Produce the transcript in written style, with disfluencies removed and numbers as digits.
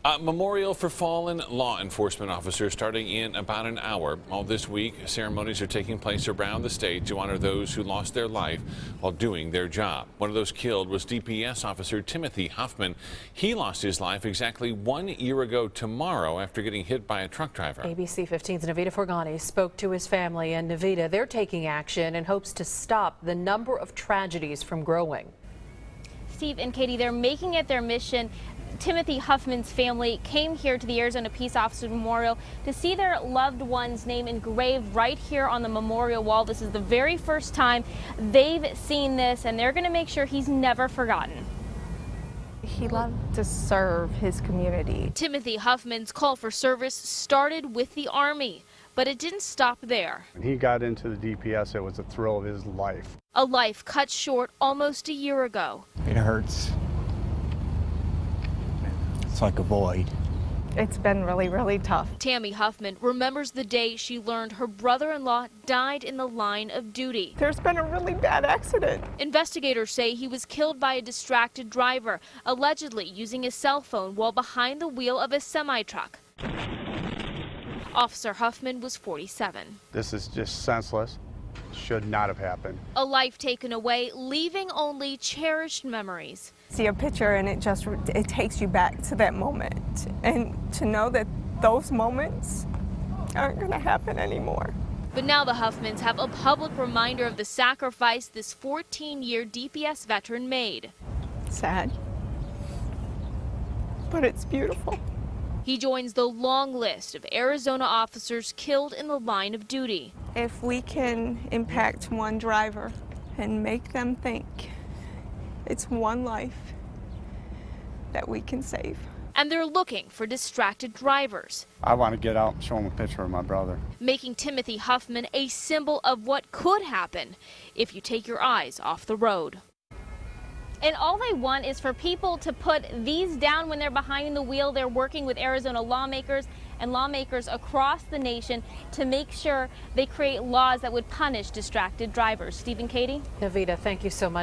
A memorial for fallen law enforcement officers starting in about an hour. All this week, ceremonies are taking place around the state to honor those who lost their life while doing their job. One of those killed was DPS officer Timothy Huffman. He lost his life exactly 1 year ago tomorrow after getting hit by a truck driver. ABC 15's Navita Forghani spoke to his family, and Navita, they're taking action in hopes to stop the number of tragedies from growing. Steve and Katie, they're making it their mission. Timothy Huffman's family came here to the Arizona Peace Officers Memorial to see their loved one's name engraved right here on the memorial wall. This is the very first time they've seen this, and they're going to make sure he's never forgotten. He loved to serve his community. Timothy Huffman's call for service started with the Army, but it didn't stop there. When he got into the DPS, it was the thrill of his life. A life cut short almost a year ago. It hurts. It's like a void. It's been really tough. Tammy Huffman remembers the day she learned her brother-in-law died in the line of duty. There's been a really bad accident. Investigators say he was killed by a distracted driver, allegedly using his cell phone while behind the wheel of a semi-truck. Officer Huffman was 47. This is just senseless. Should not have happened. A life taken away, leaving only cherished memories. See a picture and it takes you back to that moment, and to know that those moments aren't going to happen anymore. But now the Huffmans have a public reminder of the sacrifice this 14-year DPS veteran made. Sad, but it's beautiful. He joins the long list of Arizona officers killed in the line of duty. If we can impact one driver and make them think, it's one life that we can save. And they're looking for distracted drivers, I want to get out and show him a picture of my brother. making Timothy Huffman a symbol of what could happen if you take your eyes off the road. And all they want is for people to put these down when they're behind the wheel. They're working with Arizona lawmakers and lawmakers across the nation to make sure they create laws that would punish distracted drivers. Steve and Katie? Navita, thank you so much.